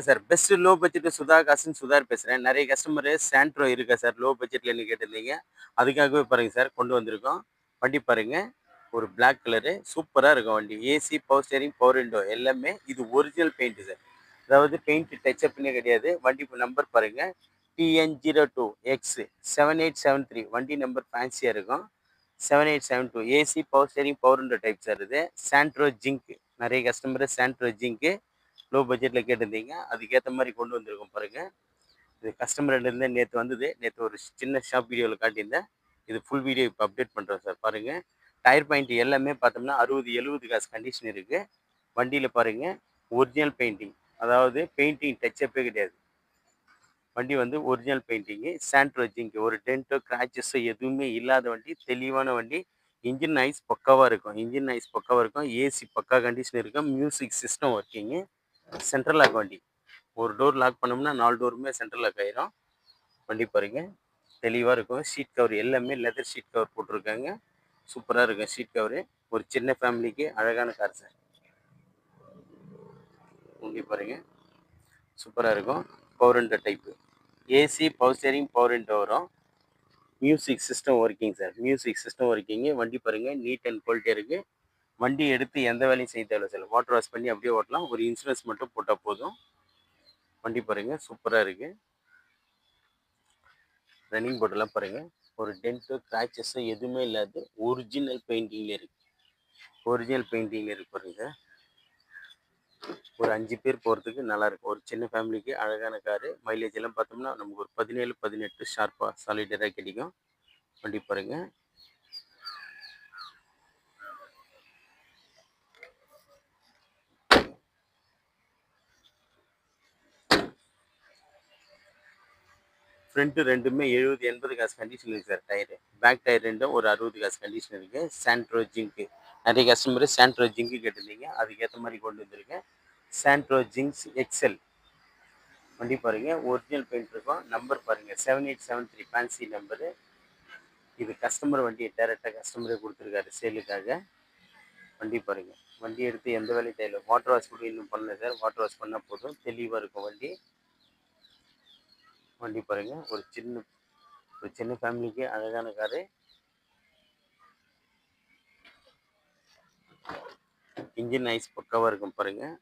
Sir best low budget Sudha காசுன்னு சுதார் பேசுகிறேன். நிறைய கஸ்டமரு சாண்ட்ரோ இருக்கா சார் லோ பட்ஜெட்லன்னு கேட்டிருந்தீங்க. அதுக்காகவே பாருங்க சார் கொண்டு வந்திருக்கோம். வண்டி பாருங்க. ஒரு பிளாக் கலரு சூப்பராக இருக்கும் வண்டி. AC, power steering, power window எல்லாமே இது ஒரிஜினல் பெயிண்ட் சார். அதாவது பெயிண்ட் டச்சப்னே கிடையாது. வண்டி நம்பர் பாருங்க. TN02X 7873 வண்டி நம்பர் ஃபேன்சியாக இருக்கும். 7872 AC, power steering, power window type sir இது. சாண்ட்ரோ ஜிங்க் நிறைய கஸ்டமர் சாண்ட்ரோ ஜிங்க்கு லோ பட்ஜெட்டில் கேட்டிருந்தீங்க. அதுக்கேற்ற மாதிரி கொண்டு வந்திருக்கோம் பாருங்கள். இது கஸ்டமர்லேருந்து நேற்று வந்தது. நேற்று ஒரு சின்ன ஷாப் வீடியோவில் காட்டியிருந்தேன். இது ஃபுல் வீடியோ இப்போ அப்டேட் பண்ணுறோம் சார் பாருங்கள். டயர் பாயிண்ட் எல்லாமே பார்த்தோம்னா 60-70 காசு கண்டிஷன் இருக்குது. வண்டியில் பாருங்கள் ஒரிஜினல் பெயிண்டிங், அதாவது பெயிண்டிங் டச்சப்பே கிடையாது. வண்டி வந்து ஒரிஜினல் பெயிண்டிங்கு. சாண்ட்ரோ ஜிங்க் ஒரு டென்ட்டோ கிராச்சஸோ எதுவுமே இல்லாத வண்டி. தெளிவான வண்டி. இன்ஜின் நாய்ஸ் பக்காவாக இருக்கும். இன்ஜின் நாய்ஸ் பக்காவாக இருக்கும். ஏசி பக்கா கண்டிஷன் இருக்கும். Music system working. Central lock வண்டி. ஒரு டோர் லாக் பண்ணோம்னா 4 டோருமே சென்ட்ரல் லாக் ஆயிரும். வண்டி பாருங்க தெளிவாக இருக்கும். ஷீட் கவர் எல்லாமே லெதர் ஷீட் கவர் போட்டிருக்காங்க. சூப்பராக இருக்கும் ஷீட் கவரு. ஒரு சின்ன ஃபேமிலிக்கு அழகான கார் சார். வண்டி பாருங்க சூப்பராக இருக்கும். Power window type. AC, power steering, power window வரும். Music system working sir. Music system working. வண்டி பாருங்கள் நீட் அண்ட் குவாலிட்டியாக இருக்குது. வண்டி எடுத்து எந்த வேலையும் செய்ய தேவையில்லை சார். வாட்டர் வாஷ் பண்ணி அப்படியே ஓட்டலாம். ஒரு இன்சூரன்ஸ் மட்டும் போட்டால் போதும். வண்டி பாருங்கள் சூப்பராக இருக்குது. ரன்னிங் போர்டெல்லாம் பாருங்கள். ஒரு டென்ட்டோ கிராச்சஸோ எதுவுமே இல்லாது ஒரிஜினல் பெயிண்டிங்கில் இருக்குது. ஒரிஜினல் பெயிண்டிங்கில் இருக்கு பாருங்க. ஒரு 5 பேர் போகிறதுக்கு நல்லாயிருக்கும். ஒரு சின்ன ஃபேமிலிக்கு அழகான காரு. மைலேஜ் எல்லாம் பார்த்தோம்னா நமக்கு ஒரு 17-18 ஷார்ப்பாக சாலிடராக கிடைக்கும். வண்டி பாருங்கள். ஃப்ரண்ட்டு ரெண்டுமே 70-80 காசு கண்டிஷன் இருக்குது சார் டயரு. பேக் டயர் ரெண்டும் ஒரு 60 காசு கண்டிஷன் இருக்குது. சாண்ட்ரோ ஜிங்க்கு நிறைய கஸ்டமர் சாண்ட்ரோ ஜிங்க்கு கேட்டிருந்தீங்க. அதுக்கேற்ற மாதிரி கொண்டு வந்திருக்கேன். Santro jinx XL. வண்டி பாருங்கள் ஒரிஜினல் பெயிண்ட் இருக்கும். நம்பர் பாருங்கள் 7873 ஃபேன்சி நம்பரு. இது கஸ்டமர் வண்டியை டேரெக்டாக கஸ்டமரே கொடுத்துருக்காரு சேலுக்காக. வண்டி பாருங்கள். வண்டி எடுத்து எந்த வேலையும் தேவையில்லை. வாட்டர் வாஷ் கூட இன்னும் பண்ணல சார். வாட்டர் வாஷ் பண்ணால் போதும். தெளிவாக இருக்கும் வண்டி. வண்டி பாருங்கள் ஒரு சின்ன ஃபேமிலிக்கு அழகான காரு. இன்ஜின் ஐஸ் பக்காவாக இருக்கும் பாருங்கள்.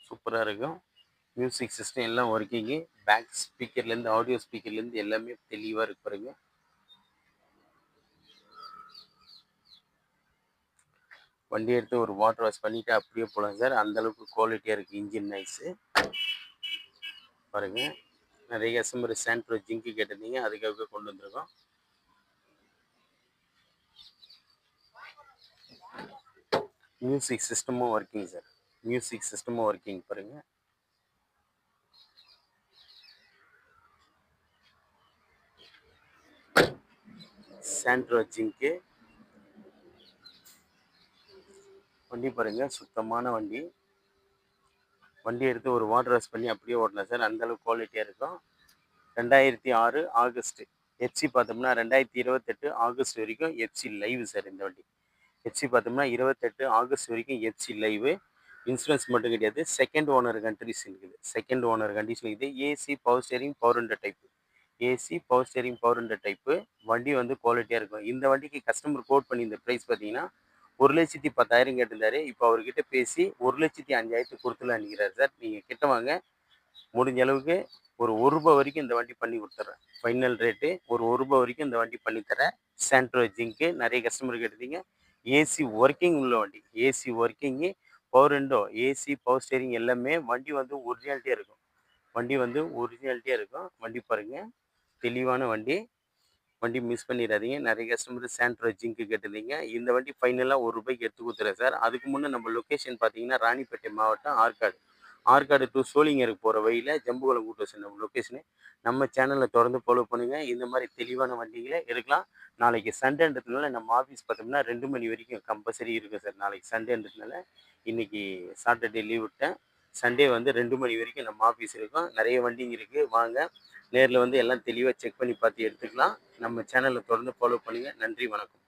சூப்பராக இருக்கும். மியூசிக் சிஸ்டம் எல்லாம் ஒர்க்கிங்கு. பேக் ஸ்பீக்கர்லேருந்து ஆடியோ ஸ்பீக்கர்லேருந்து எல்லாமே தெளிவாக இருக்கு பாருங்க. வண்டி எடுத்து ஒரு வாட்டர் வாஷ் பண்ணிவிட்டு அப்படியே போகலாம் சார். அந்தளவுக்கு குவாலிட்டியாக இருக்குது இன்ஜின் நைஸு பாருங்கள். நிறைய கஸ்டமர் சாண்ட்ரோ ஜிங்க்கு கேட்டிருந்தீங்க. அதுக்காக கொண்டு வந்திருக்கோம். மியூசிக் சிஸ்டமும் ஒர்க்கிங் சார். மியூசிக் சிஸ்டமும் ஒர்க்கிங் பாருங்கள். சாண்ட்ரோ ஜிங்க்கு வண்டி பாருங்கள் சுத்தமான வண்டி. வண்டி எடுத்து ஒரு வாட்டர் வாஷ் பண்ணி அப்படியே ஓட்டலாம் சார். அந்தளவுக்கு குவாலிட்டியாக இருக்கும். 2006 ஆகஸ்ட்டு. எஃப்சி பார்த்தோம்னா 2028 ஆகஸ்ட் வரைக்கும் எஃப்சி லைவ் சார் இந்த வண்டி. எஃப்சி பார்த்தோம்னா 28 ஆகஸ்ட் வரைக்கும் எஃப்சி லைவு. இன்சூரன்ஸ் மட்டும் கிடையாது. செகண்ட் ஓனர் கண்டிஷன் இருக்குது. செகண்ட் ஓனர் கண்டிஷன் இருக்குது. AC, power steering, power window type. AC, power steering, power window type. வண்டி வந்து குவாலிட்டியாக இருக்கும். இந்த வண்டிக்கு கஸ்டமர் கோட் பண்ணி இந்த ப்ரைஸ் பார்த்தீங்கன்னா 1,10,000 கேட்டிருந்தாரு. இப்போ அவர்கிட்ட பேசி 1,05,000 கொடுத்துலாம் நிற்கிறார் சார். நீங்கள் கிட்ட வாங்க. முடிஞ்ச அளவுக்கு ஒரு ரூபா வரைக்கும் இந்த வண்டி பண்ணி கொடுத்துட்றேன். ஃபைனல் ரேட்டு ஒரு ரூபா வரைக்கும் இந்த வண்டி பண்ணித்தரேன். சாண்ட்ரோ ஜிங்க்கு நிறைய கஸ்டமர் கேட்டிருந்தீங்க. ஏசி ஒர்க்கிங் உள்ள வண்டி. AC working, power window, AC, power steering எல்லாமே வண்டி வந்து ஒரிஜினாலிட்டியாக இருக்கும். வண்டி வந்து ஒரிஜினாலிட்டியாக இருக்கும். வண்டி பாருங்கள் தெளிவான வண்டி. வண்டி மிஸ் பண்ணிடாதீங்க. நிறைய கஸ்டமர் சாண்ட்ரோ ஜிங்க்கு கேட்டிருந்தீங்க. இந்த வண்டி ஃபைனலாக ரூபாய்க்கு எடுத்து கொடுத்துறேன் சார். அதுக்கு முன்னே நம்ம லொக்கேஷன் பார்த்தீங்கன்னா ராணிப்பேட்டை மாவட்டம் ஆற்காடு. ஆற்காடு டு சோளிங்கருக்கு போகிற வழியில் ஜம்புகுளம் கூட்டு நம்ம லொக்கேஷனு. நம்ம சேனலில் தொடர்ந்து ஃபாலோ பண்ணுங்கள். இந்த மாதிரி தெளிவான வண்டிகளை எடுக்கலாம். நாளைக்கு சண்டேன்றதுனால நம்ம ஆஃபீஸ் பார்த்தோம்னா 2 மணி வரைக்கும் கம்பல்சரி இருக்கும் சார். நாளைக்கு சண்டேன்றதுனால இன்றைக்கி சாட்டர்டே லீவ் விட்டேன். சண்டே வந்து 2 மணி வரைக்கும் நம்ம ஆஃபீஸ் இருக்கும். நிறைய வண்டிங்க இருக்குது. வாங்க நேரில் வந்து எல்லாம் தெளிவாக செக் பண்ணி பார்த்து எடுத்துக்கலாம். நம்ம சேனலில் தொடர்ந்து ஃபாலோ பண்ணுங்கள். நன்றி, வணக்கம்.